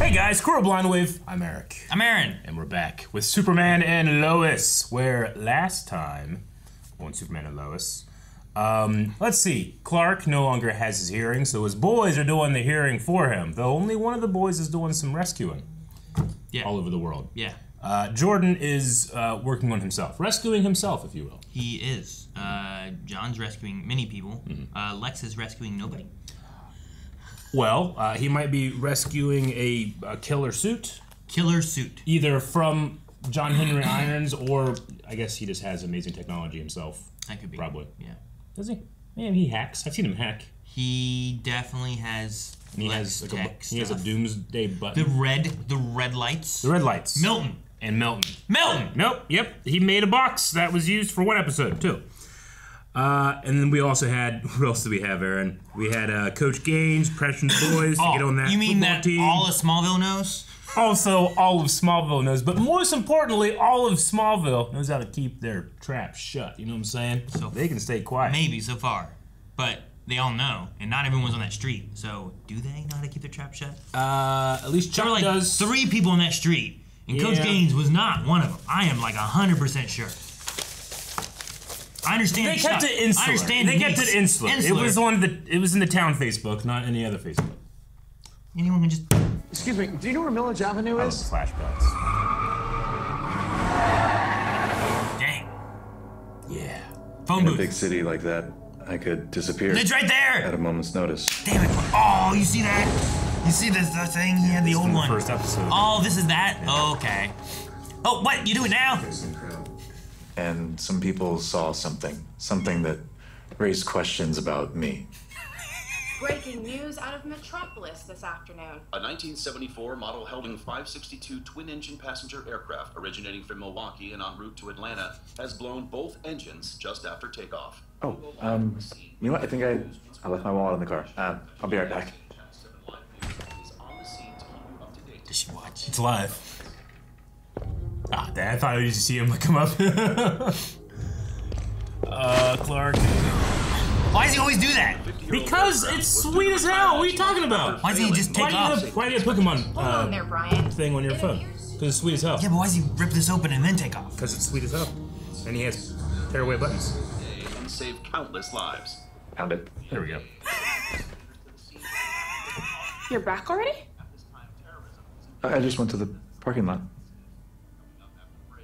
Hey guys, Squirrel Blind Wave. I'm Eric. I'm Aaron. And we're back with Superman and Lois, where last time, on Superman and Lois, let's see, Clark no longer has his hearing, so his boys are doing the hearing for him, though only one of the boys is doing some rescuing all over the world. Yeah. Jordan is working on himself, rescuing himself, if you will. He is. John's rescuing many people. Lex is rescuing nobody. Well, he might be rescuing a killer suit. Killer suit. Either from John Henry Irons, or I guess he just has amazing technology himself. That could be. Probably. Yeah. Does he? Man, he hacks. I've seen him hack. He definitely has. And he has like he has a doomsday button. The red lights. The red lights. Milton. And Milton. Milton! Nope. Yep. He made a box that was used for one episode, too. And then we also had, what else did we have, Aaron? We had Coach Gaines, pressuring the boys to get on that you mean that team. all of Smallville knows? Also, all of Smallville knows, but most importantly, all of Smallville knows how to keep their trap shut. You know what I'm saying? So they can stay quiet. Maybe so far, but they all know, and not everyone's on that street. So do they know how to keep their trap shut? At least Chuck there were like does. 3 people on that street, and Coach Gaines was not one of them. I am like 100% sure. I understand. They kept it insular. I understand. They kept it insular. It was on the. It was in the town Facebook, not any other Facebook. Anyone can just. Excuse me. Do you know where Millage Avenue is? Flashbacks. Dang. Yeah. Phone In booth. a big city like that, I could disappear. It's right there. At a moment's notice. Damn it! Oh, you see that? You see the thing? He had the old one. First episode. Oh, this is that. Yeah. Okay. Oh, what? You do it now? And some people saw something that raised questions about me. Breaking news out of Metropolis this afternoon. A 1974 model Helding 562 twin-engine passenger aircraft originating from Milwaukee and en route to Atlanta has blown both engines just after takeoff. Oh, you know what? I think I left my wallet in the car. I'll be right back. Did she watch? It's live. Ah, Dad, I thought I used to see him come up. Clark. Why does he always do that? Because it's sweet as hell. What are you talking about? Why doesn't he just take off? Why do you have a Pokemon Hold on there, Brian. thing on your phone? Because it's sweet as hell. Yeah, but why does he rip this open and then take off? Because it's sweet as hell. And he has tearaway buttons. And saved countless lives. Found it. There we go. You're back already? I just went to the parking lot.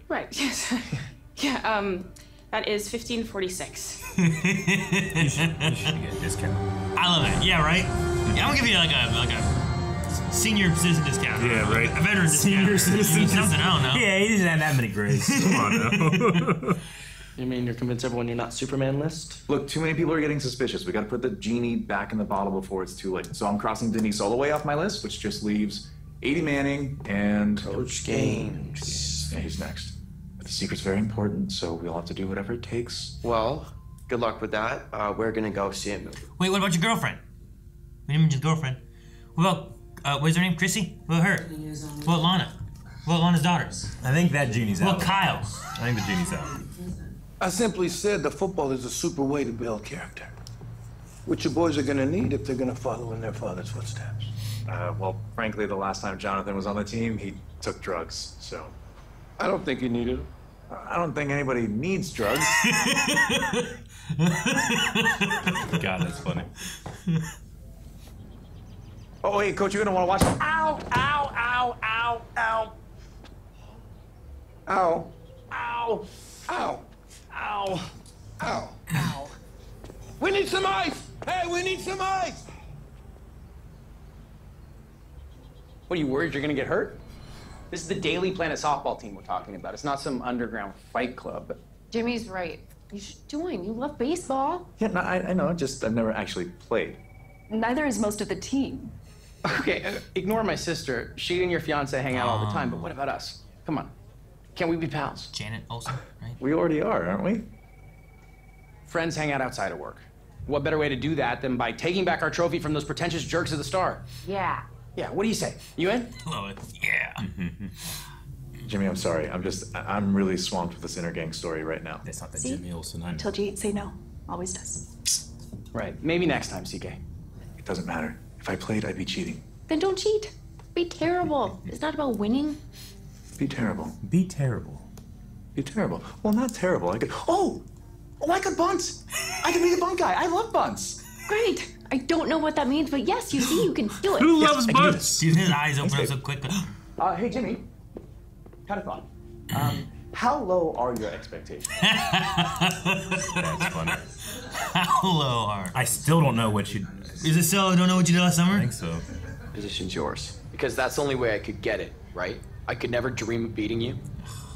Right, yes. Yeah, that is 1546. You should get a discount. I love it. Yeah, right? Yeah, I'm gonna give you like a senior citizen discount. Yeah, right. A veteran Senior discount. citizen Something, I don't know. Yeah, he doesn't have that many grades. Come on now. You mean you're convinced everyone you're not Superman list? Look, too many people are getting suspicious. We gotta put the genie back in the bottle before it's too late. So I'm crossing Denise all the way off my list, which just leaves 80 Manning and Coach Gaines. Yeah, he's next. But the secret's very important, so we'll have to do whatever it takes. Well, good luck with that. We're gonna go see a movie. Wait, what about your girlfriend? We didn't mention girlfriend. What about, what's her name? Chrissy? What about her? What about Lana? What about Lana's daughter? I think that genie's out. What about Kyle? I think the genie's out. I simply said that football is a super way to build character, which your boys are gonna need if they're gonna follow in their father's footsteps. Well, frankly, the last time Jonathan was on the team, he took drugs, so. I don't think you needed them. I don't think anybody needs drugs. God, that's funny. Oh, hey, Coach, you're gonna wanna watch. Ow, ow, ow, ow, ow. Ow. Ow. Ow. Ow. Ow. Ow. We need some ice! Hey, we need some ice! What, are you worried you're gonna get hurt? This is the Daily Planet softball team we're talking about. It's not some underground fight club. Jimmy's right. You should join. You love baseball. Yeah, no, I know, just I've never actually played. Neither is most of the team. Okay, ignore my sister. She and your fiance hang out all the time, but what about us? Come on. Can't we be pals? Janet Olsen, right? We already are, aren't we? Friends hang out outside of work. What better way to do that than by taking back our trophy from those pretentious jerks of the Star? Yeah. Yeah, what do you say? You in? Lois, yeah. Jimmy, I'm sorry. I'm really swamped with this inner gang story right now. That's not the See? Jimmy Olsen I know. Told you he'd say no. Always does. Right. Maybe next time, CK. It doesn't matter. If I played, I'd be cheating. Then don't cheat. Be terrible. It's not about winning. Be terrible. Be terrible. Be terrible. Well, not terrible. I could. Oh, I could bunt. I could be the bunt guy. I love bunts. Great. I don't know what that means, but yes, you see, you can do it. Who loves bunts? Dude, his eyes open up so quickly. Hey, Jimmy. Had a thought. How low are your expectations? That's funny. How low are? I still don't know what you. Is it so? I don't know what you did last summer? I think so. Position's yours. Because that's the only way I could get it, right? I could never dream of beating you.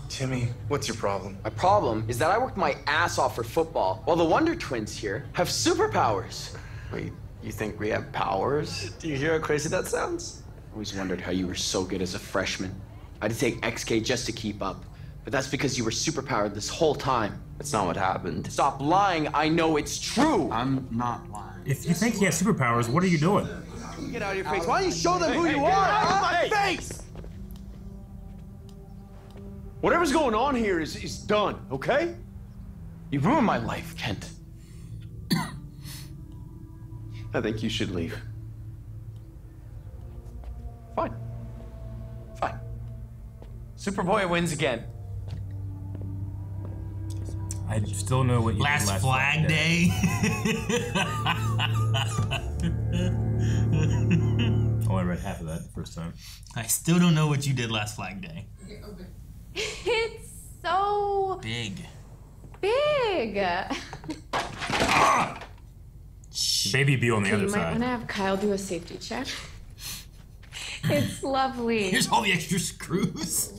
Timmy, what's your problem? My problem is that I worked my ass off for football, while the Wonder Twins here have superpowers. Wait, you think we have powers? Do you hear how crazy that sounds? I always wondered how you were so good as a freshman. I had to take XK just to keep up. But that's because you were superpowered this whole time. That's not what happened. Stop lying, I know it's true! I'm not lying. If you think he has superpowers, what are you doing? Get out of your face. Why don't you show them who you are? Out of my face! Whatever's going on here is done, okay? You ruined my life, Kent. I think you should leave. Fine. Fine. Superboy wins again. I still know what you did Last Flag Day. Oh, I read half of that the first time. I still don't know what you did last Flag Day. It's so Big. big. Baby be on the You other might want side. to have Kyle do a safety check. It's lovely. Here's all the extra screws.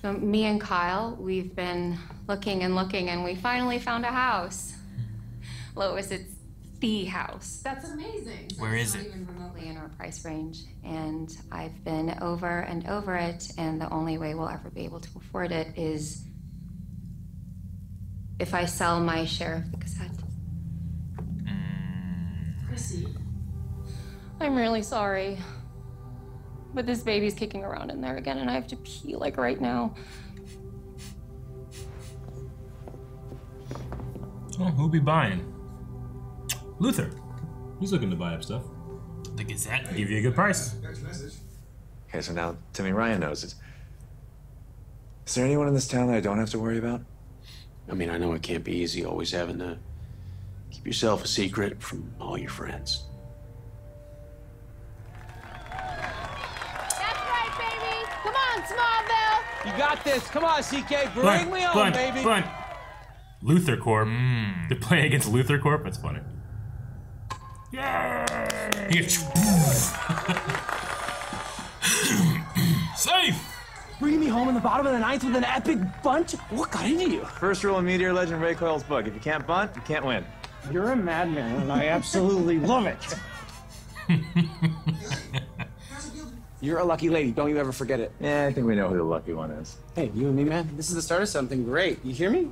So me and Kyle, we've been looking and looking, and we finally found a house. Lois, it's the house. That's amazing. Where is it? Not even remotely in our price range, and I've been over and over it, and the only way we'll ever be able to afford it is if I sell my share of the Gazette. Chrissy. I'm really sorry, but this baby's kicking around in there again, and I have to pee like right now. Oh, who'll be buying? Luther. He's looking to buy up stuff. The Gazette. Give you a good price. Okay, so now Timmy Ryan knows it. Is there anyone in this town that I don't have to worry about? I mean, I know it can't be easy always having to keep yourself a secret from all your friends. That's right, baby. Come on, Smallville. You got this. Come on, CK. Bring Bunt, me on, bunt, baby. bunt. Luther Corp. They're playing against Luther Corp. That's funny. Yay! Safe. Bringing me home in the bottom of the ninth with an epic bunch? What got into you? First rule in Meteor Legend Ray Coyle's book. If you can't bunt, you can't win. You're a madman, and I absolutely love it. You're a lucky lady. Don't you ever forget it. Yeah, I think we know who the lucky one is. Hey, you and me, man. This is the start of something great. You hear me?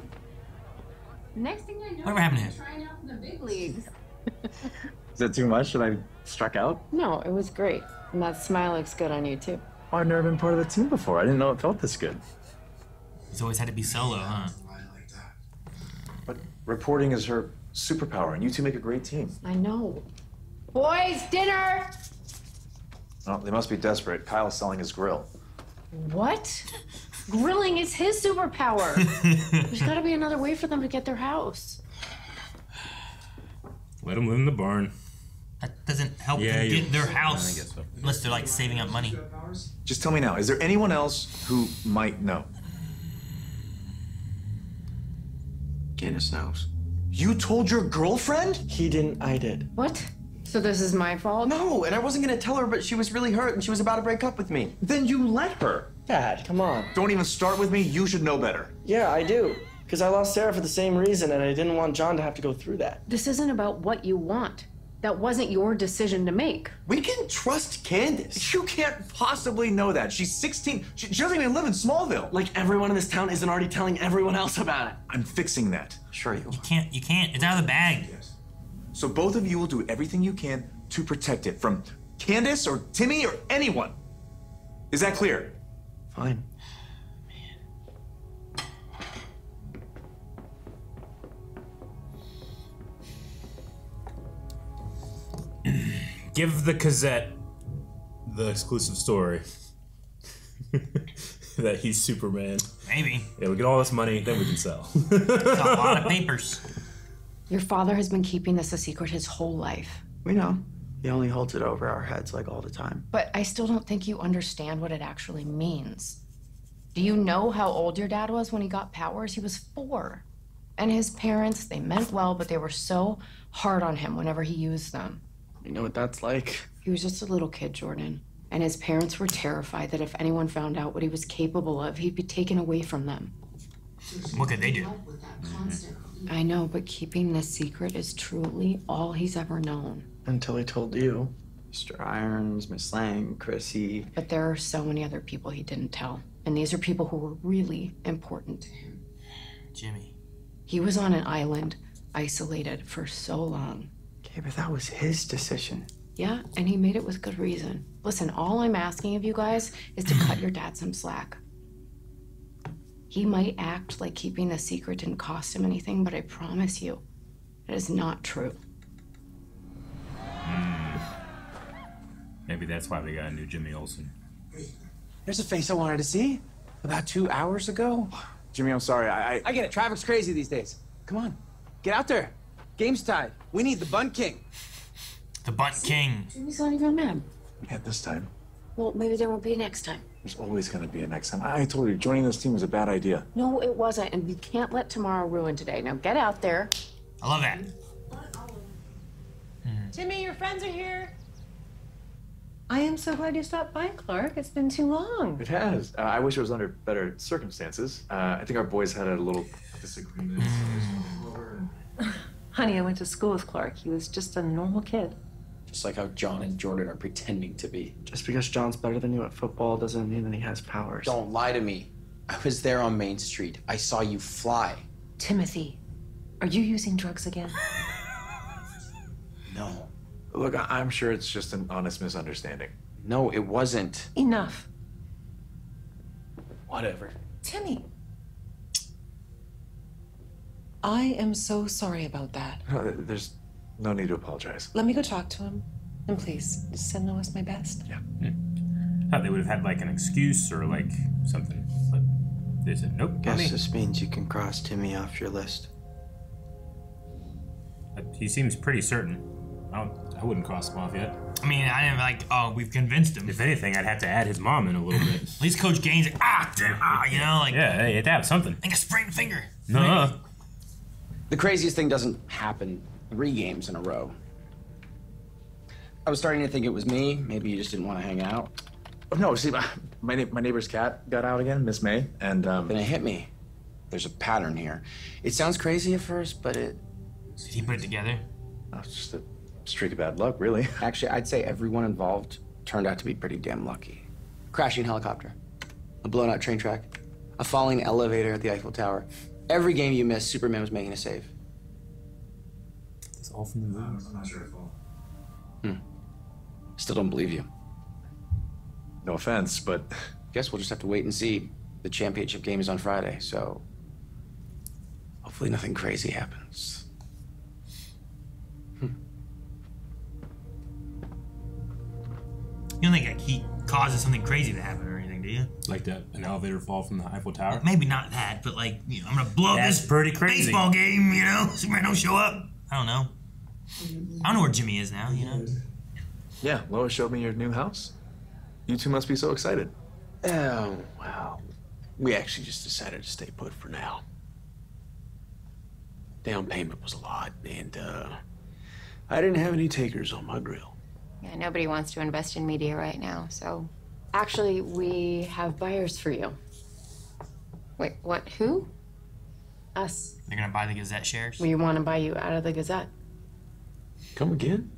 Next thing I know, Whatever happened to him? trying out for the big leagues. Is that too much? Should I struck out? No, it was great. And that smile looks good on you, too. Oh, I've never been part of the team before. I didn't know it felt this good. He's always had to be solo, huh? But reporting is her superpower, and you two make a great team. I know. Boys, dinner! Oh, they must be desperate. Kyle's selling his grill. What? Grilling is his superpower. There's gotta be another way for them to get their house. Let them live in the barn. That doesn't help Yeah, them you- get their I house. guess so. Unless they're like saving up money. Just tell me now, is there anyone else who might know? Candice knows. You told your girlfriend? He didn't, I did. What? So this is my fault? No, and I wasn't gonna tell her, but she was really hurt and she was about to break up with me. Then you let her. Dad, come on. Don't even start with me. You should know better. Yeah, I do. Because I lost Sarah for the same reason and I didn't want John to have to go through that. This isn't about what you want. That wasn't your decision to make. We can trust Candice. You can't possibly know that. She's 16. She doesn't even live in Smallville. Like everyone in this town isn't already telling everyone else about it. I'm fixing that. Sure you You can't. It's out of the bag. So both of you will do everything you can to protect it from Candice or Timmy or anyone. Is that clear? Fine. Give the Gazette the exclusive story. That he's Superman. Maybe. Yeah, we get all this money, then we can sell. It's a lot of papers. Your father has been keeping this a secret his whole life. We know. He only holds it over our heads like all the time. But I still don't think you understand what it actually means. Do you know how old your dad was when he got powers? He was 4. And his parents, they meant well, but they were so hard on him whenever he used them. You know what that's like? He was just a little kid, Jordan. And his parents were terrified that if anyone found out what he was capable of, he'd be taken away from them. What could they do? I know, but keeping this secret is truly all he's ever known. Until he told you. Mr. Irons, Miss Lang, Chrissy. But there are so many other people he didn't tell. And these are people who were really important to him. Jimmy. He was on an island, isolated for so long. Okay, but that was his decision. Yeah, and he made it with good reason. Listen, all I'm asking of you guys is to cut your dad some slack. He might act like keeping the secret didn't cost him anything, but I promise you, it is not true. Maybe that's why we got a new Jimmy Olsen. There's a face I wanted to see about 2 hours ago. Jimmy, I'm sorry. I get it. Traffic's crazy these days. Come on. Get out there. Game's tied. We need the Bun King. The Bunt King. Jimmy's not even mad. Yeah, this time. Well, maybe there won't be next time. There's always going to be a next time. I told you, joining this team was a bad idea. No, it wasn't, and we can't let tomorrow ruin today. Now get out there. I love that. Timmy, your friends are here. I am so glad you stopped by, Clark. It's been too long. It has. I wish it was under better circumstances. I think our boys had a little disagreement. Honey, I went to school with Clark. He was just a normal kid. Just like how John and Jordan are pretending to be. Just because John's better than you at football doesn't mean that he has powers. Don't lie to me. I was there on Main Street. I saw you fly. Timothy, are you using drugs again? No. Look, I'm sure it's just an honest misunderstanding. No, it wasn't. Enough. Whatever. Timmy. I am so sorry about that. No, there's no need to apologize. Let me go talk to him. And please, send Lois my best. Yeah. I thought they would have had like an excuse or like something, but they said nope. Guess this means you can cross Timmy off your list. He seems pretty certain. I wouldn't cross him off yet. I mean, I didn't like, oh, we've convinced him. If anything, I'd have to add his mom in a little bit. At least Coach Gaines, you know, like. Yeah, you had to have something. Like a sprained finger. No. The craziest thing doesn't happen 3 games in a row. I was starting to think it was me. Maybe you just didn't want to hang out. Oh, no, see, my neighbor's cat got out again, Miss May, and Then it hit me. There's a pattern here. It sounds crazy at first, but it... Did he put it together? It's just a streak of bad luck, really. Actually, I'd say everyone involved turned out to be pretty damn lucky. Crashing helicopter, a blown out train track, a falling elevator at the Eiffel Tower. Every game you missed, Superman was making a save. It's all from the movies. I'm not sure if Still don't believe you. No offense, but... Guess we'll just have to wait and see. The championship game is on Friday, so... Hopefully nothing crazy happens. You don't think like, he causes something crazy to happen or anything, do you? Like an elevator fall from the Eiffel Tower? Maybe not that, but like, you know, I'm gonna blow up this pretty crazy. baseball game, you know? Superman don't show up. I don't know. I don't know where Jimmy is now, you know? Yeah, Lois showed me your new house. You two must be so excited. Oh, well. We actually just decided to stay put for now. Down payment was a lot, and I didn't have any takers on my grill. Yeah, nobody wants to invest in media right now, so. Actually, we have buyers for you. Wait, what? Who? Us. They're gonna buy the Gazette shares? We want to buy you out of the Gazette. Come again?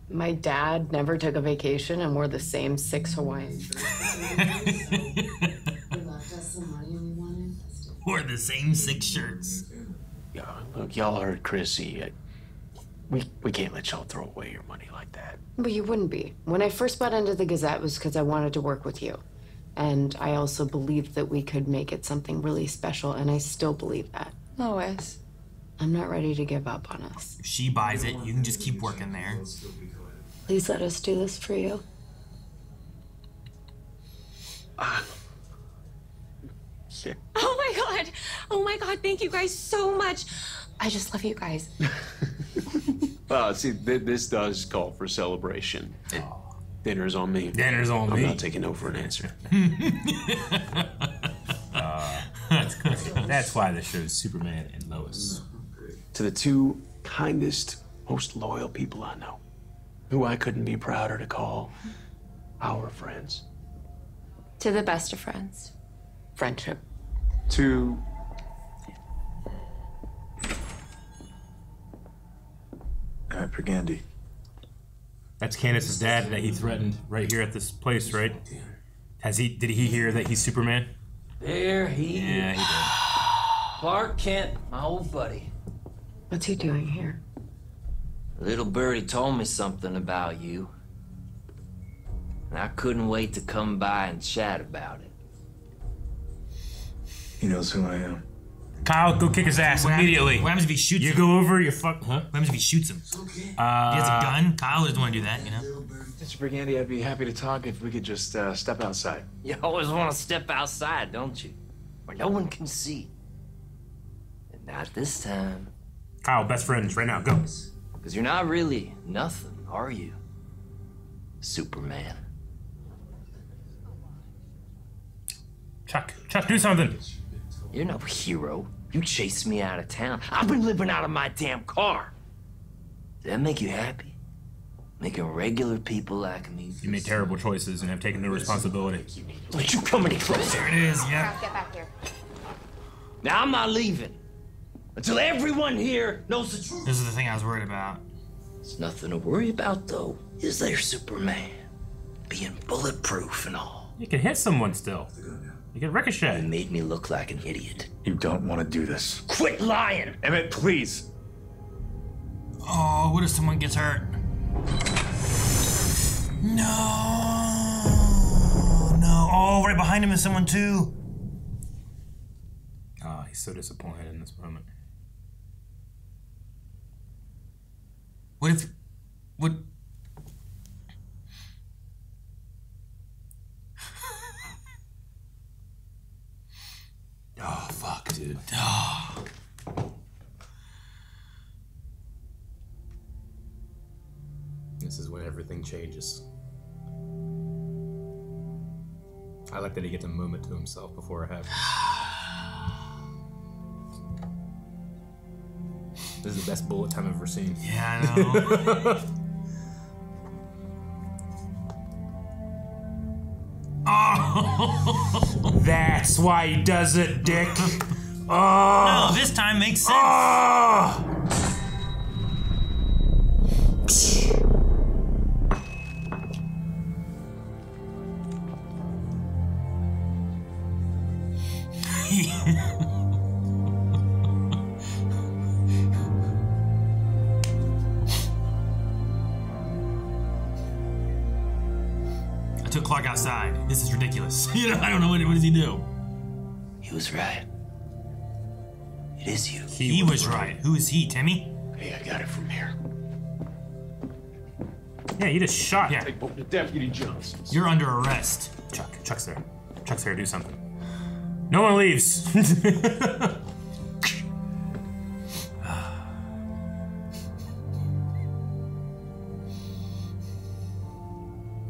My dad never took a vacation and wore the same 6 Hawaiians. Wore the same 6 shirts. Yeah, look, y'all heard Chrissy. We can't let y'all throw away your money like that. But you wouldn't be. When I first bought into the Gazette, it was because I wanted to work with you. And I also believed that we could make it something really special, and I still believe that. Lois. I'm not ready to give up on us. If she buys it, you can just keep working there. Please let us do this for you. Shit. Oh my God, thank you guys so much. I just love you guys. See, this does call for celebration. Dinner's on me. Dinner's on me. I'm not taking no for an answer. That's great. That's why the show's Superman and Lois. To the two kindest, most loyal people I know, who I couldn't be prouder to call our friends. To the best of friends. Friendship. To Brigandy. That's Candice's dad that he threatened right here at this place, right? Did he hear that he's Superman? There he is. Yeah, he did. Clark Kent, my old buddy. What's he doing here? Little birdie told me something about you. And I couldn't wait to come by and chat about it. He knows who I am. Kyle, go kick his ass immediately. What happens if he shoots him? You go over, you fuck. Huh? What happens if he shoots him? He has a gun. Kyle doesn't want to do that, you know? Mr. Brigandy, I'd be happy to talk if we could just step outside. You always want to step outside, don't you? Where no one can see. And not this time. Kyle, best friends, right now, go. Because you're not really nothing, are you? Superman. Chuck, do something. You're no hero. You chased me out of town. I've been living out of my damn car. Does that make you happy? Making regular people like me. You made terrible choices and have taken no responsibility. Don't you come any closer. There it is, yeah. Get back here. Now I'm not leaving. Until everyone here knows the truth. This is the thing I was worried about. There's nothing to worry about, though, is there, Superman? Being bulletproof and all. You can hit someone still. You can ricochet. You made me look like an idiot. You don't want to do this. Quit lying! Emmett, please. Oh, what if someone gets hurt? No. Oh, right behind him is someone too. Oh, he's so disappointed in this moment. What? Oh, fuck, dude. Oh. This is when everything changes. I like that he gets a moment to himself before it happens. This is the best bullet time I've ever seen. Yeah, I know. Oh! That's why he does it, dick. Oh! No, this time makes sense. Oh! I took Clark outside. This is ridiculous. You know, I don't know what does he do. He was right. It is you. He was right. Who is he, Timmy? Hey, I got it from here. Yeah, you just shot. Yeah. Take both the Deputy Johnson. You're under arrest. Chuck's there. Chuck's there, do something. No one leaves.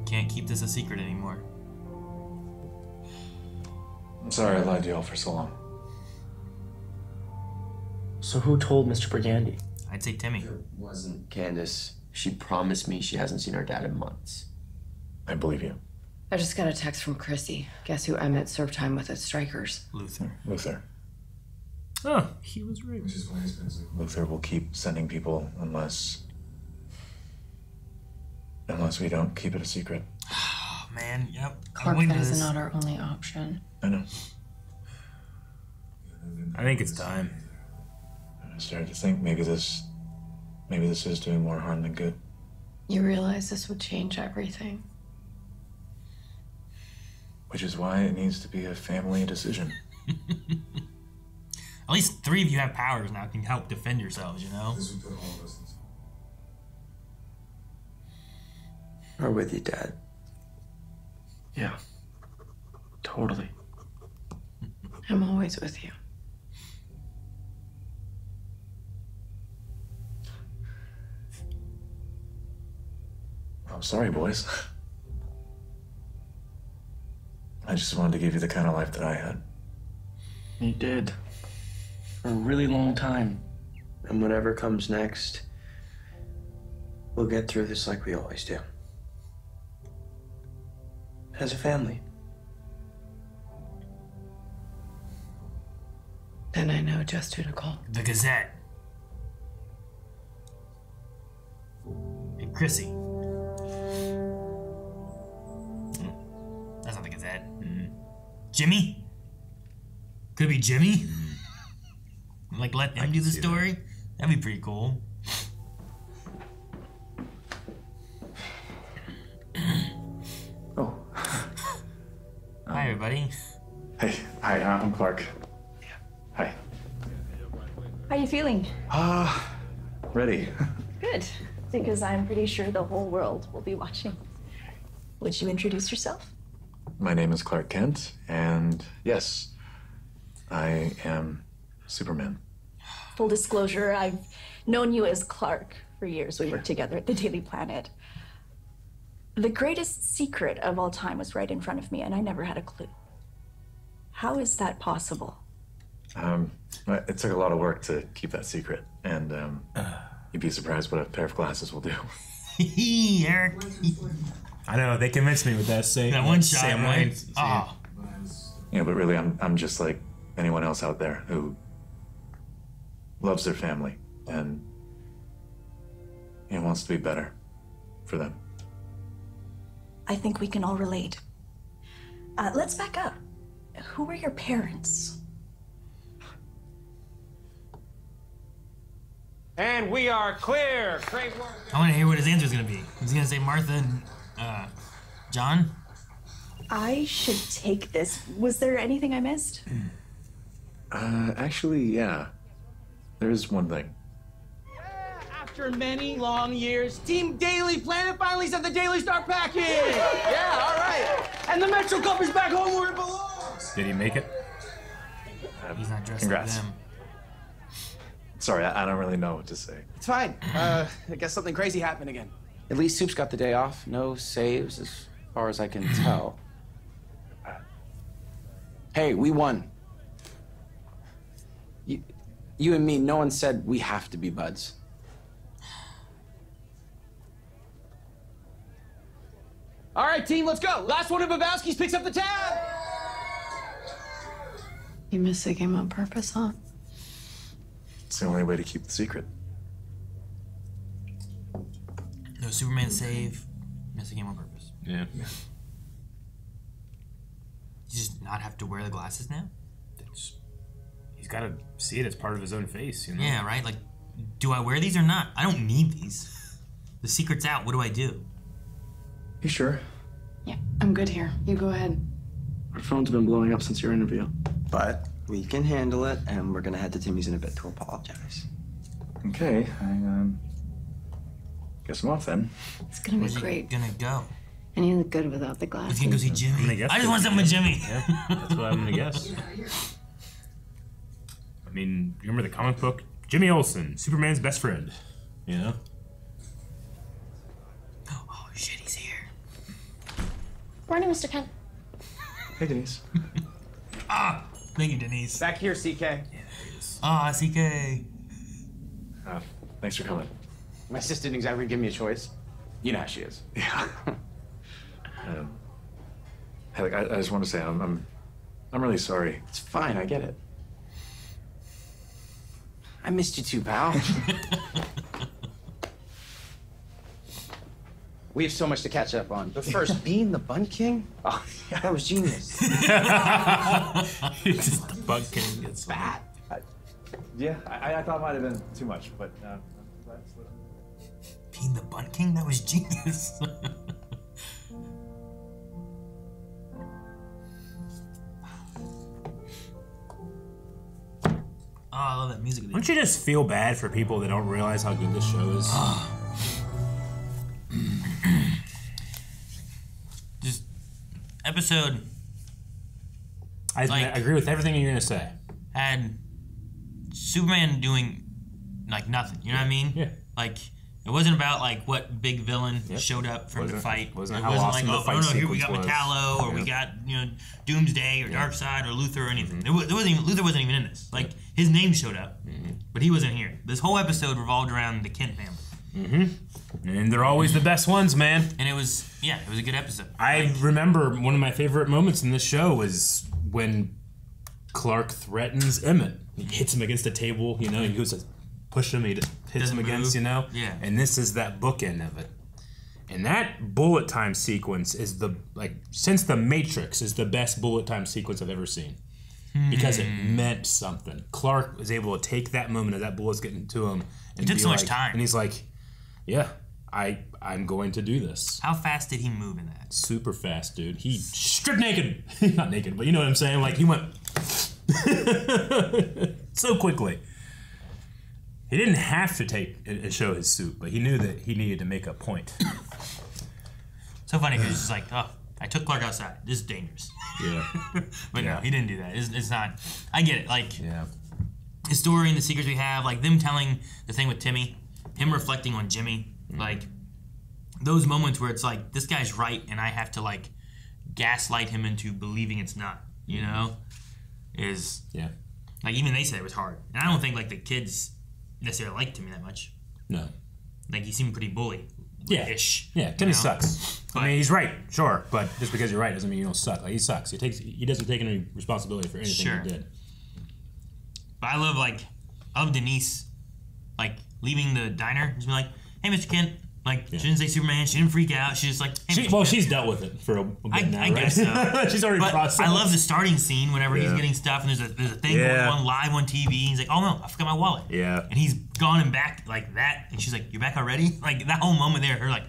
Can't keep this a secret anymore. I'm sorry I lied to y'all for so long. So who told Mr. Brigandy? I'd say Timmy. It wasn't Candice. She promised me she hasn't seen her dad in months. I believe you. I just got a text from Chrissy. Guess who Emmett served time with at Strikers? Luther. Oh, he was right. Luther will keep sending people unless we don't keep it a secret. Oh, man, yep. Clark is not our only option. I know. I think it's time. I started to think maybe this is doing more harm than good. You realize this would change everything. Which is why it needs to be a family decision. At least 3 of you have powers now, can help defend yourselves, you know? We're with you, Dad. Yeah. Totally. I'm always with you. I'm sorry, boys. I just wanted to give you the kind of life that I had. You did. For a really long time. And whatever comes next, we'll get through this like we always do. As a family. Then I know just who to call. The Gazette. And Chrissy. That's not the Gazette. Jimmy? Could be Jimmy? Like, let him do the story? That'd be pretty cool. Oh. Hi, everybody. Hey, hi, I'm Clark. Hi. How are you feeling? Ready. Good, because I'm pretty sure the whole world will be watching. Would you introduce yourself? My name is Clark Kent, and yes, I am Superman. Full disclosure, I've known you as Clark for years. We worked together at the Daily Planet. The greatest secret of all time was right in front of me, and I never had a clue. How is that possible? It took a lot of work to keep that secret, and you'd be surprised what a pair of glasses will do. Eric. I know, they convinced me with that one shot, Sam right? Wayne. Oh. Yeah, but really, I'm just like anyone else out there who loves their family and wants to be better for them. I think we can all relate. Let's back up. Who were your parents? And we are clear. Great work. I want to hear what his answer is going to be. He's going to say Martha and John? I should take this. Was there anything I missed? Actually, yeah. There is one thing. After many long years, Team Daily Planet finally sent the Daily Star package. Yeah, all right. And the Metro Cup is back home where it belongs. Did he make it? He's not dressed Congrats. like them. Sorry, I don't really know what to say. It's fine. I guess something crazy happened again. At least Soup's got the day off. No saves, as far as I can tell. Hey, we won. You and me, no one said we have to be buds. All right, team, let's go. Last one of Babowski's picks up the tab. You missed the game on purpose, huh? It's the only way to keep the secret. No Superman save. Missing him on purpose. Yeah. You just not have to wear the glasses now? He's got to see it as part of his own face, you know? Yeah, right? Like, do I wear these or not? I don't need these. The secret's out. What do I do? You sure? Yeah, I'm good here. You go ahead. Our phone's been blowing up since your interview. But we can handle it, and we're gonna head to Timmy's in a bit to apologize. Okay, I guess I'm off then. It's gonna be Where's he great. gonna go? And you look good without the glasses. He's gonna go see Jimmy. I just want something with Jimmy. Yeah, that's what I'm gonna guess. I mean, you remember the comic book? Jimmy Olsen, Superman's best friend. You know? Oh shit, he's here. Morning, Mr. Kent. Hey, Denise. Thank you, Denise. Back here, CK. CK. Thanks for coming. My sister didn't exactly give me a choice. You know how she is. Yeah. Hey, like, I just want to say I'm really sorry. It's fine, I get it. I missed you too, pal. We have so much to catch up on. But first, being the Bun King? Oh, yeah, that was genius. Just the Bun King gets bad. Yeah, I thought it might have been too much, but Being the Bun King? That was genius. Oh, I love that music. Don't you just feel bad for people that don't realize how good this show is? Just episode I agree with everything you're gonna say. Had Superman doing like nothing. You know what I mean? Yeah. Like it wasn't about like what big villain showed up for him to fight. It wasn't how awesome like, the fight here we sequence got was. Metallo or we got Doomsday or Darkseid or Luther or anything. There wasn't even, Luther wasn't even in this. Like his name showed up, but he wasn't here. This whole episode revolved around the Kent family. And they're always the best ones, man. And it was a good episode. I remember one of my favorite moments in this show was when Clark threatens Emmett. He hits him against a table, he goes to push him, he just hits him against, Yeah. And this is that bookend of it. And that bullet time sequence is since The Matrix is the best bullet time sequence I've ever seen. Because it meant something. Clark was able to take that moment of that bullet's getting to him. And it took so much time. And he's like, yeah, I'm going to do this. How fast did he move in that? Super fast, dude. He stripped naked. Not naked, but you know what I'm saying? Like, he went so quickly. He didn't have to take and show his suit, but he knew that he needed to make a point. So funny, because he's just like, oh, I took Clark outside. This is dangerous. Yeah. But no, he didn't do that. It's not. I get it. Like, the story and the secrets we have, like them telling the thing with Timmy, him reflecting on Jimmy, like those moments where it's like, this guy's right, and I have to like gaslight him into believing it's not, is like even they said it was hard. And I don't think like the kids necessarily liked Timmy that much. No. Like he seemed pretty bully-ish. Yeah, Timmy sucks. I mean, he's right, sure, but just because you're right doesn't mean you don't suck. Like, he sucks. He doesn't take any responsibility for anything he did. But I love Denise, like, leaving the diner, just be like, hey, Mr. Kent. Like, she didn't say Superman, she didn't freak out, she's just like, hey, she's dealt with it for a bit now, I right? guess so. She's already processed. I love the starting scene whenever he's getting stuff and there's a thing going on live on TV, and he's like, oh no, I forgot my wallet. Yeah. And he's gone and back like that, and she's like, you're back already? Like, that whole moment there, her like,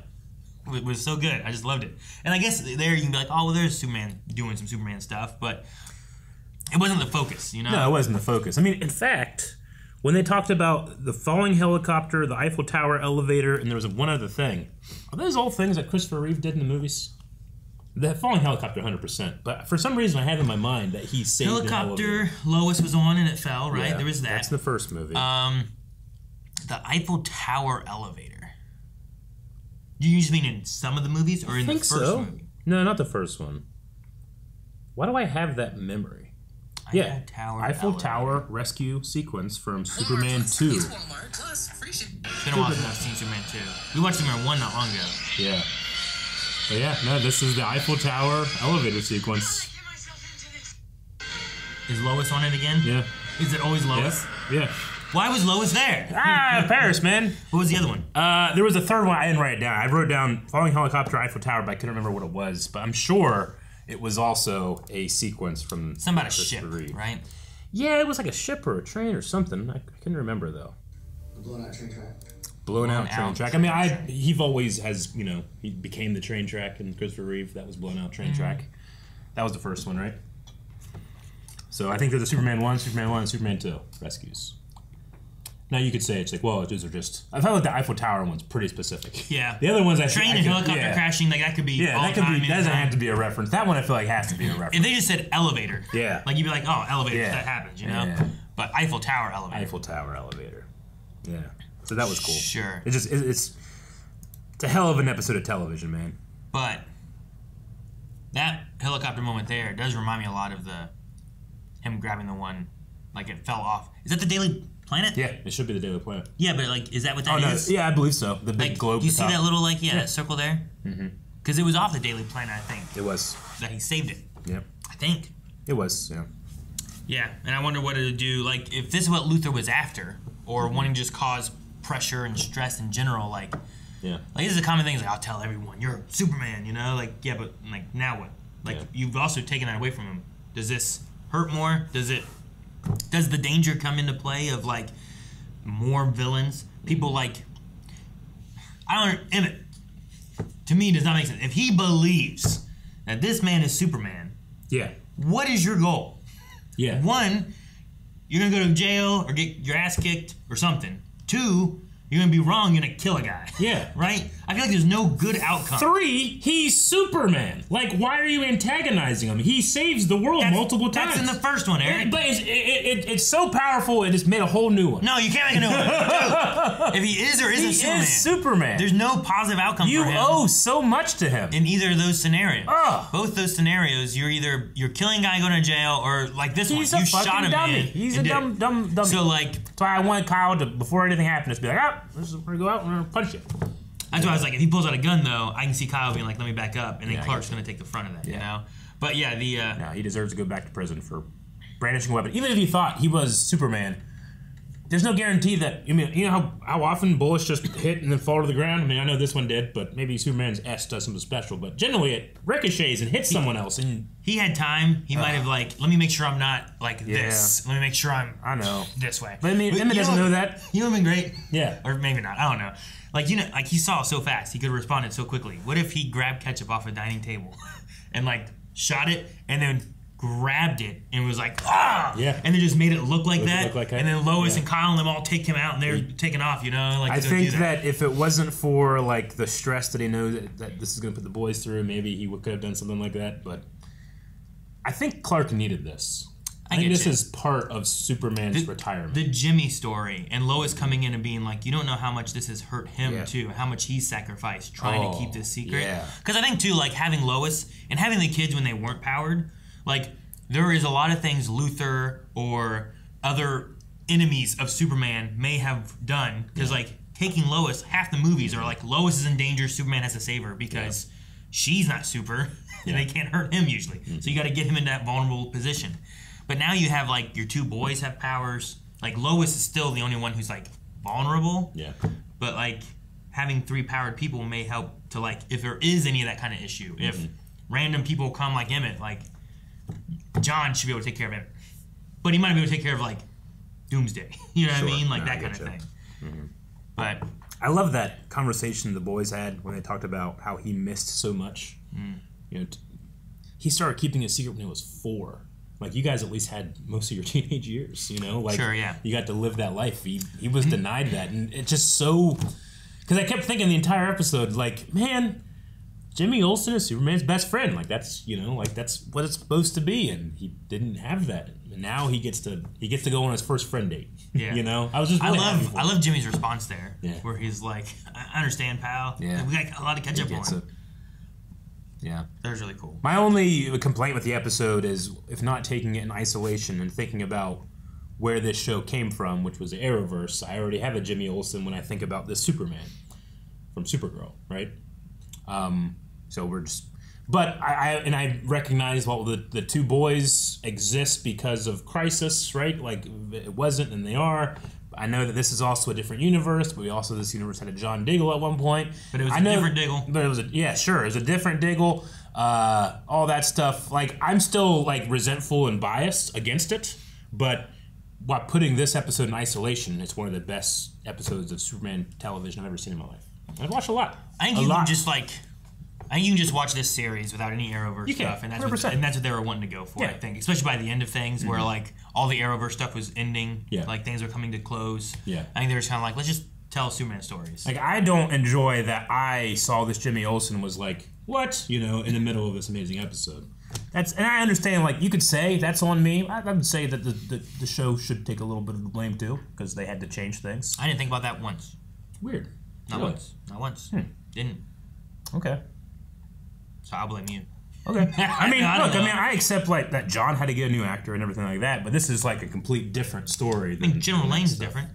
it was so good. I just loved it. And I guess there you can be like, oh, well, there's Superman doing some Superman stuff, but it wasn't the focus, No, it wasn't the focus. I mean, in fact, when they talked about the falling helicopter, the Eiffel Tower elevator, and there was one other thing, are those all things that Christopher Reeve did in the movies? The falling helicopter, 100%. But for some reason, I have in my mind that he saved helicopter Lois was on and it fell, right? Yeah, there was that. That's the first movie. The Eiffel Tower elevator. You just mean in some of the movies or in the first movie? No, not the first one. Why do I have that memory? Eiffel Tower rescue sequence from Superman 2. It's been a while since I've seen Superman 2. We watched Superman 1 not long ago. Yeah. But yeah, no, this is the Eiffel Tower elevator sequence. Is Lois on it again? Yeah. Is it always Lois? Yeah. Why was Lois there? Paris, man. What was the other one? There was a third one. I didn't write it down. I wrote down falling helicopter, Eiffel Tower, but I couldn't remember what it was. But I'm sure it was also a sequence from something about a ship, right? Yeah, it was like a ship or a train or something. I couldn't remember though. Blown out train track. Blown out train track. I mean, he always has, he became the train track in Christopher Reeve. That was blown out train track. That was the first one, right? So I think there's a Superman 1, and Superman 2 rescues. Now you could say it's like, well, these are just. I felt like the Eiffel Tower one's pretty specific. Yeah. The other ones, train and helicopter crashing, like that could be. Yeah, that could be. That doesn't have to be a reference. That one I feel like has to be a reference. If they just said elevator, like you'd be like, oh, elevator, that happens, Yeah. But Eiffel Tower elevator. Eiffel Tower elevator. Yeah. So that was cool. Sure. It's a hell of an episode of television, man. But that helicopter moment there does remind me a lot of him grabbing the one, like it fell off. Is that the Daily Planet? Yeah, it should be the Daily Planet. Yeah, but like, is that what that is? Yeah, I believe so. The big globe. Do you see that little that circle there? Mm-hmm. Because it was off the Daily Planet, I think. It was. That he saved it. Yep. I think. It was. Yeah. Yeah, and I wonder what it would do. Like, if this is what Luther was after, or wanting to just cause pressure and stress in general, like. Yeah. Like, this is a common thing. It's like, I'll tell everyone, you're Superman, Like, yeah, but like, now what? Like, you've also taken that away from him. Does this hurt more? Does the danger come into play of like more villains? People like Emmett, to me, does not make sense. If he believes that this man is Superman, what is your goal? One, you're gonna go to jail or get your ass kicked or something. Two, you're gonna be wrong, you're gonna kill a guy. Yeah. Right? I feel like there's no good outcome. 3, he's Superman. Like, why are you antagonizing him? He saves the world multiple times. That's in the first one, Eric. But it's so powerful, it just made a whole new one. No, you can't make a new one. If he is or isn't Superman. He is Superman. There's no positive outcome for him. You owe so much to him. In either of those scenarios. Both those scenarios, you're killing a guy going to jail, or like this one, you shot a dummy. man. He's a dumb dummy. So like, that's why I wanted Kyle to, before anything happened, just be like, we're gonna go out and we're gonna punch you. That's why I was like, if he pulls out a gun though, I can see Kyle being like, let me back up, and then Clark's gonna take the front of that, you know? But yeah, no, he deserves to go back to prison for brandishing a weapon. Even if he thought he was Superman, there's no guarantee that, you know how often bullets just hit and then fall to the ground? I mean, I know this one did, but maybe Superman's S does something special. But generally, it ricochets and hits someone else. And he had time. He might have like, let me make sure I'm not like this. Let me make sure I'm this way. But I mean, Emma doesn't know that. You would have been great. Yeah. Or maybe not. I don't know. Like, you know, like he saw so fast. He could have responded so quickly. What if he grabbed ketchup off a dining table and like shot it and then grabbed it and was like, and then just made it look like that. And then Lois and Kyle and them all take him out and they're taking off, you know? Like, I think that if it wasn't for like the stress that he knows that this is going to put the boys through, maybe he could have done something like that. But I think Clark needed this. I think this is part of Superman's retirement. The Jimmy story and Lois coming in and being like, you don't know how much this has hurt him too, how much he's sacrificed trying to keep this secret. Because I think too, like having Lois and having the kids when they weren't powered, like there is a lot of things Luthor or other enemies of Superman may have done. Because like taking Lois, half the movies are like Lois is in danger, Superman has to save her because she's not super and they can't hurt him usually. So you got to get him in that vulnerable position. But now you have like your two boys have powers. Like Lois is still the only one who's like vulnerable. Yeah. But like having 3 powered people may help to like if there is any of that kind of issue. If random people come like Emmett, like John should be able to take care of Emmett. But he might be able to take care of like Doomsday. You know what I mean? Like that kind of thing. But I love that conversation the boys had when they talked about how he missed so much. You know, he started keeping a secret when he was 4. Like, you guys at least had most of your teenage years, you know? Like, you got to live that life. He was denied that. And it's just so... Because I kept thinking the entire episode, like, man, Jimmy Olsen is Superman's best friend. Like, that's, you know, like, that's what it's supposed to be. And he didn't have that. And now he gets to go on his first friend date. Yeah. You know? I was just really happy for him. I love Jimmy's response there. Yeah. Where he's like, I understand, pal. Yeah. We got a lot to catch up on. Yeah. That was really cool. My only complaint with the episode is, if not taking it in isolation and thinking about where this show came from, which was the Arrowverse, I already have a Jimmy Olsen when I think about this Superman from Supergirl, right? So we're just... But I recognize, well, the two boys exist because of Crisis, right? Like, it wasn't, and they are. I know that this is also a different universe, but this universe had a John Diggle at one point. But it was a different Diggle. But it was it was a different Diggle. All that stuff. Like, I'm still like resentful and biased against it, but while putting this episode in isolation, it's one of the best episodes of Superman television I've ever seen in my life. I've watched a lot. I think you can just watch this series without any Arrowverse stuff, and that's what they were wanting to go for. I think, especially by the end of things, where like all the Arrowverse stuff was ending, like things were coming to close. Yeah, I think they were kind of like, let's just tell Superman stories. Like, I don't enjoy that I saw this Jimmy Olsen was like, what, you know, in the middle of this amazing episode. And I understand, like, you could say that's on me. I would say that the show should take a little bit of the blame too, because they had to change things. I didn't think about that once. Weird. Not once. Didn't. Okay. So I'll blame you. Okay. I mean, I accept like that John had to get a new actor and everything like that, but this is like a complete different story. I think General Lane's different.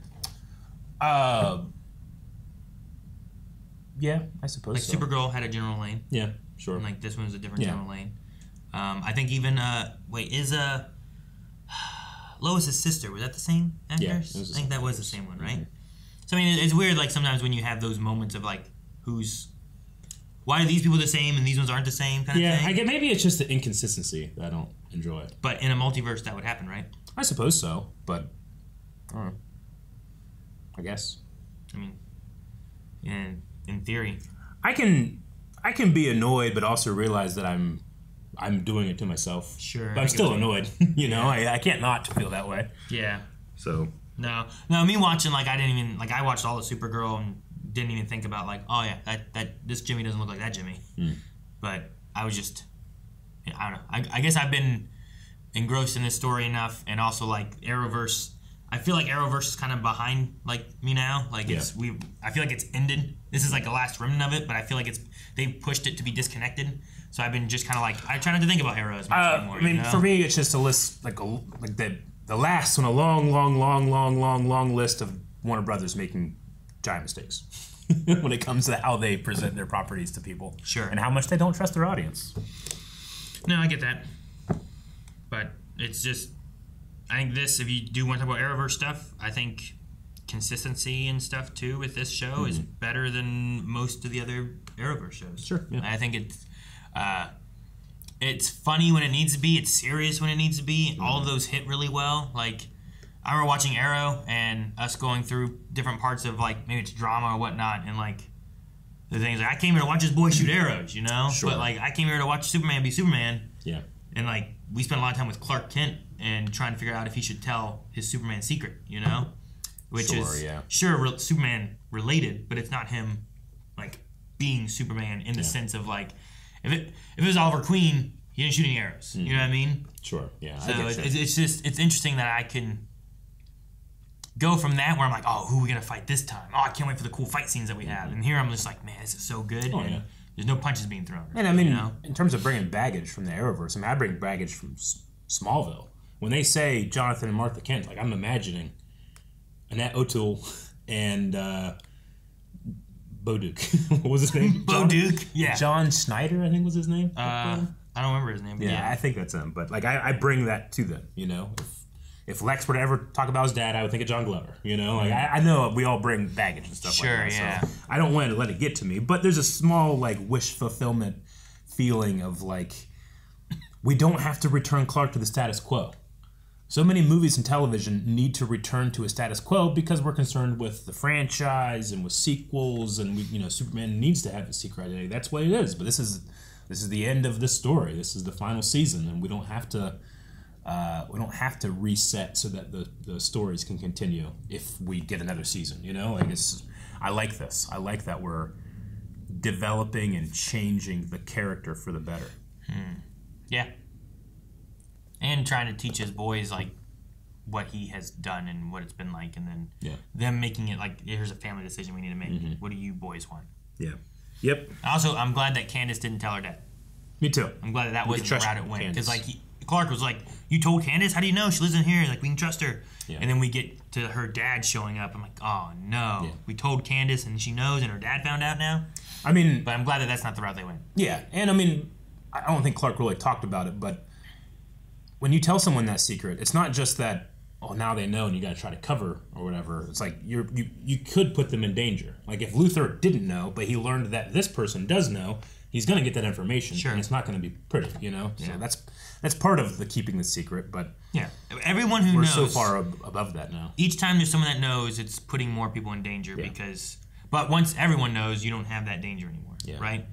Yeah, I suppose like so. Supergirl had a General Lane. Yeah, sure. And like this one's a different General Lane. I think even is Lois's sister, was that the same actress? Yeah, I think that was the same one, right? So I mean, it's weird. Like sometimes when you have those moments of like, why are these people the same and these ones aren't the same kind of thing? Yeah, I get maybe it's just the inconsistency that I don't enjoy. But in a multiverse, that would happen, right? I suppose so, but I don't know. I guess. I mean, in theory, I can be annoyed, but also realize that I'm doing it to myself. Sure, but I'm still annoyed. You know, I can't not feel that way. Yeah. So No, me watching, like, I didn't even, like, I watched all of Supergirl and didn't even think about, like, oh yeah, that this Jimmy doesn't look like that Jimmy. But I was just, I don't know. I guess I've been engrossed in this story enough, and also, like, Arrowverse. I feel like Arrowverse is kind of behind, like, me now. Like, I feel like it's ended. This is, like, the last remnant of it, but I feel like they've pushed it to be disconnected. So I've been just kind of, like, I try not to think about Arrow as much anymore. I mean, for me, it's just a list, like the last on a long list of Warner Brothers making giant mistakes when it comes to how they present their properties to people. Sure. And how much they don't trust their audience. No, I get that. But it's just, I think this, if you do want to talk about Arrowverse stuff, I think consistency and stuff too with this show is better than most of the other Arrowverse shows. Sure. Yeah. I think it's funny when it needs to be, it's serious when it needs to be. All of those hit really well. Like, I remember watching Arrow and us going through different parts of, like, maybe it's drama or whatnot, and, like, the things like, I came here to watch this boy shoot arrows, you know? Sure. But, like, I came here to watch Superman be Superman. Yeah. And, like, we spent a lot of time with Clark Kent and trying to figure out if he should tell his Superman secret, you know? Which is, Superman related, but it's not him, like, being Superman in the sense of, like, if it was Oliver Queen, he didn't shoot any arrows. You know what I mean? Sure, yeah. So it's just, it's interesting that I can go from that where I'm like, oh, who are we going to fight this time? Oh, I can't wait for the cool fight scenes that we have. And here I'm just like, man, this is so good. Oh, and yeah. There's no punches being thrown. And I mean, you know? in terms of bringing baggage from the Arrowverse, I mean, I bring baggage from Smallville. When they say Jonathan and Martha Kent, like, I'm imagining Annette O'Toole and Boduke. What was his name? Boduke, yeah. John Schneider, I think was his name. I don't remember his name. But yeah, I think that's him. But, like, I bring that to them, you know? If Lex were to ever talk about his dad, I would think of John Glover, you know? Like, I know we all bring baggage and stuff like that. Yeah. So I don't want to let it get to me. But there's a small, like, wish fulfillment feeling of, like, we don't have to return Clark to the status quo. So many movies and television need to return to a status quo because we're concerned with the franchise and with sequels, and Superman needs to have a secret identity. That's what it is. But this is the end of the story. This is the final season, and we don't have to reset so that the stories can continue if we get another season. You know, like I like this. I like that we're developing and changing the character for the better. Yeah. And trying to teach his boys, like, what he has done and what it's been like, and then them making it like, here's a family decision we need to make. What do you boys want? Yeah. Yep. Also, I'm glad that Candice didn't tell her dad. Me too. I'm glad that wasn't the route it went. Because, like, Clark was like, you told Candice? How do you know? She lives in here. Like, we can trust her. Yeah. And then we get to her dad showing up. I'm like, oh, no. Yeah. We told Candice, and she knows, and her dad found out now? I mean... But I'm glad that that's not the route they went. Yeah. And, I mean, I don't think Clark really talked about it, but when you tell someone that secret, it's not just that, oh, now they know and you got to try to cover or whatever. It's like you could put them in danger. Like, if Luthor didn't know, but he learned that this person does know, he's going to get that information. Sure. And it's not going to be pretty, you know? Yeah. So that's part of the keeping the secret, but yeah, everyone who knows. We're so far above that now. Each time there's someone that knows, it's putting more people in danger because... But once everyone knows, you don't have that danger anymore, right?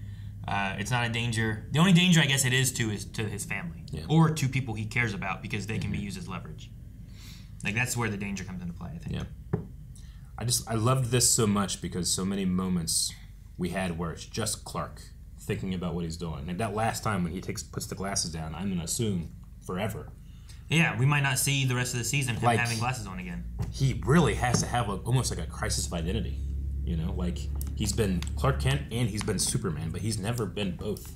It's not a danger. The only danger I guess it is to his family or to people he cares about because they can be used as leverage. Like, that's where the danger comes into play, I think. Yeah. I loved this so much because so many moments we had where it's just Clark thinking about what he's doing. And that last time when he puts the glasses down, I'm going to assume forever. Yeah, we might not see the rest of the season him having glasses on again. He really has to have almost like a crisis of identity. You know, like, he's been Clark Kent and he's been Superman, but he's never been both.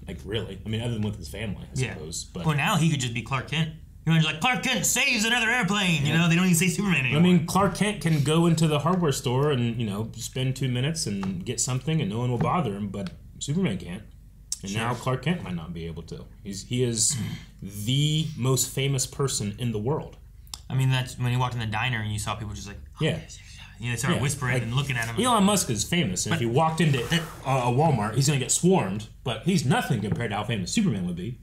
Like, really. I mean, other than with his family, I suppose. But well, now he could just be Clark Kent. You know, just like, Clark Kent saves another airplane. You know, they don't even say Superman anymore. I mean, Clark Kent can go into the hardware store and, you know, spend 2 minutes and get something and no one will bother him, but Superman can't. And now Clark Kent might not be able to. He is the most famous person in the world. I mean, that's when you walked in the diner and you saw people just like, oh, yes. You know, start whispering and looking at him. Elon Musk is famous, and if he walked into a Walmart, he's going to get swarmed, but he's nothing compared to how famous Superman would be.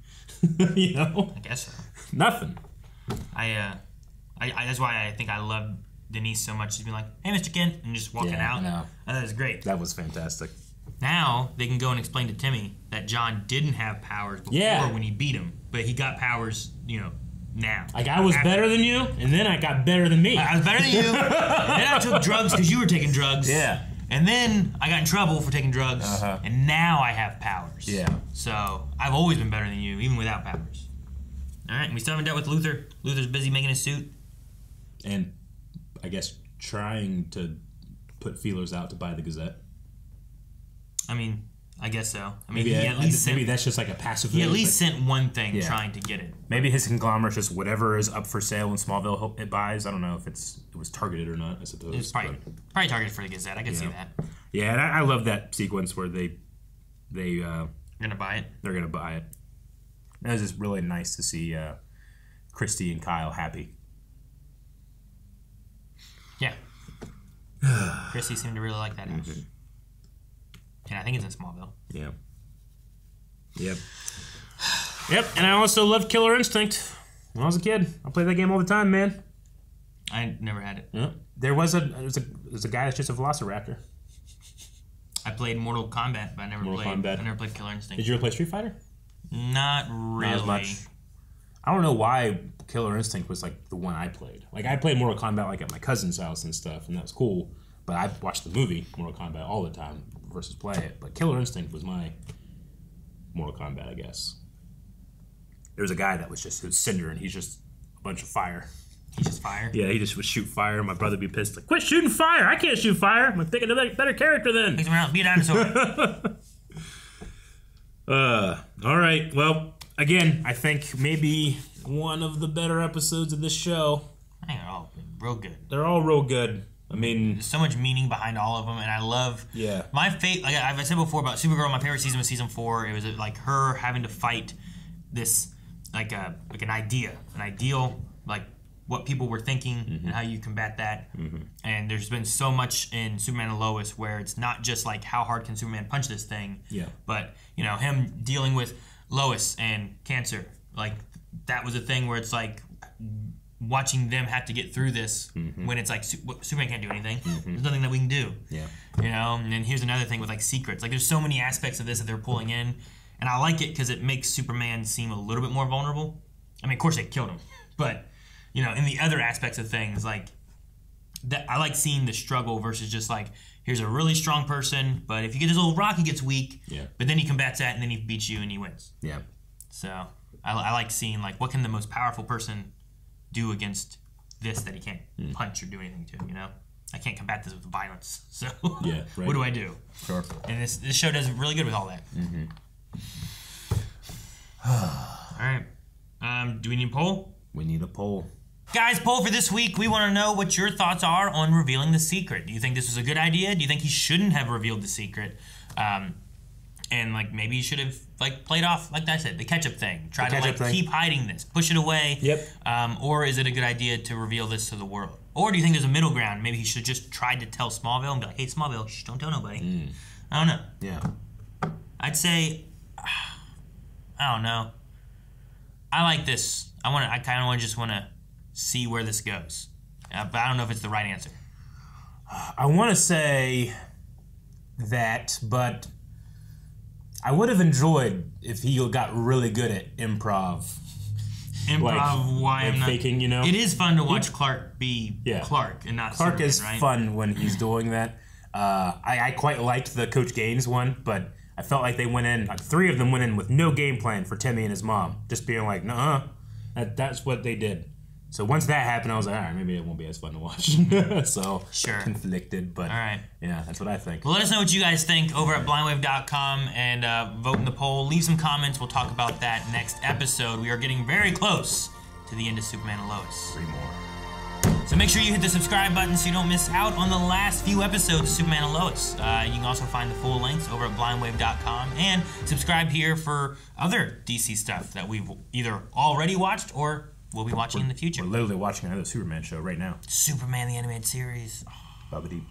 You know? I guess so. Nothing. I that's why I think I love Denise so much. She's being like, hey, Mr. Kent, and just walking out. No. That was great. That was fantastic. Now they can go and explain to Timmy that John didn't have powers before when he beat him, but he got powers, you know, now. Like, I was better than you, and then I got better than me. I was better than you. Then I took drugs because you were taking drugs. Yeah. And then I got in trouble for taking drugs, and now I have powers. Yeah. So I've always been better than you, even without powers. All right, and we still haven't dealt with Luther. Luther's busy making his suit. And I guess trying to put feelers out to buy the Gazette. I mean, I guess so. I mean, maybe that's just like a passive. He at least sent one thing trying to get it. Maybe his conglomerate just whatever is up for sale in Smallville it buys. I don't know if it was targeted or not. I suppose it's probably targeted for the Gazette. I can see that. Yeah, and I love that sequence where they're gonna buy it. They're gonna buy it. It was just really nice to see Christy and Kyle happy. Yeah. Christy seemed to really like that house. And I think it's in Smallville. Yeah. Yep. Yep, and I also loved Killer Instinct when I was a kid. I played that game all the time, man. I never had it. Yeah. There's a guy that's just a Velociraptor. I played Mortal Kombat, but I never played Killer Instinct. Did you ever play Street Fighter? Not really. Not as much. I don't know why Killer Instinct was like the one I played. Like I played Mortal Kombat like at my cousin's house and stuff, and that was cool. But I watched the movie Mortal Kombat all the time versus play it. But Killer Instinct was my Mortal Kombat, I guess. There's a guy that was Cinder, and he's just a bunch of fire. He's just fire? Yeah, he just would shoot fire. My brother would be pissed, like, quit shooting fire! I can't shoot fire! I'm like, pick a better character then! Pick someone else, be a dinosaur. All right, well, again, I think maybe one of the better episodes of this show. I think they're all real good. They're all real good. I mean, there's so much meaning behind all of them, and I love. Yeah. My favorite, like I've said before about Supergirl, my favorite season was season 4. It was like her having to fight this, like an ideal, like what people were thinking and how you combat that. And there's been so much in Superman and Lois where it's not just like how hard can Superman punch this thing, but you know him dealing with Lois and cancer. Like that was a thing where it's like watching them have to get through this when it's like Superman can't do anything. There's nothing that we can do. Yeah. You know, and then here's another thing with like secrets. Like there's so many aspects of this that they're pulling in, and I like it because it makes Superman seem a little bit more vulnerable. I mean, of course they killed him, but you know, in the other aspects of things, like that, I like seeing the struggle versus just like here's a really strong person, but if you get this little rock, he gets weak. Yeah. But then he combats that, and then he beats you, and he wins. Yeah. So I like seeing like what can the most powerful person do against this that he can't punch or do anything to, you know? I can't combat this with violence, so yeah, right. What do I do? Sure. And this show does really good with all that. All right. Do we need a poll? We need a poll. Guys, poll for this week. We want to know what your thoughts are on revealing the secret. Do you think this was a good idea? Do you think he shouldn't have revealed the secret? And like maybe he should have like played off, like I said, the ketchup thing. Try to like keep hiding this, push it away. Yep. Or is it a good idea to reveal this to the world? Or do you think there's a middle ground? Maybe he should have just tried to tell Smallville and be like, "Hey, Smallville, shh, don't tell nobody." I don't know. Yeah. I'd say, I don't know. I like this. I kind of just want to see where this goes, but I don't know if it's the right answer. I want to say that, but I would have enjoyed if he got really good at improv. Why I'm not faking, you know? It is fun to watch Clark be Clark and not Clark Superman, is right? fun when he's doing that. I quite liked the Coach Gaines one, but I felt like they went in, like 3 of them went in with no game plan for Timmy and his mom, just being like, "Nuh-uh." That's what they did. So once that happened, I was like, all right, maybe it won't be as fun to watch. So conflicted, but all right. Yeah, that's what I think. Well, let us know what you guys think over at blindwave.com and vote in the poll. Leave some comments. We'll talk about that next episode. We are getting very close to the end of Superman and Lois. 3 more. So make sure you hit the subscribe button so you don't miss out on the last few episodes of Superman and Lois. You can also find the full links over at blindwave.com and subscribe here for other DC stuff that we've either already watched or we'll be watching in the future. We're literally watching another Superman show right now. Superman the Animated Series. Bubbity.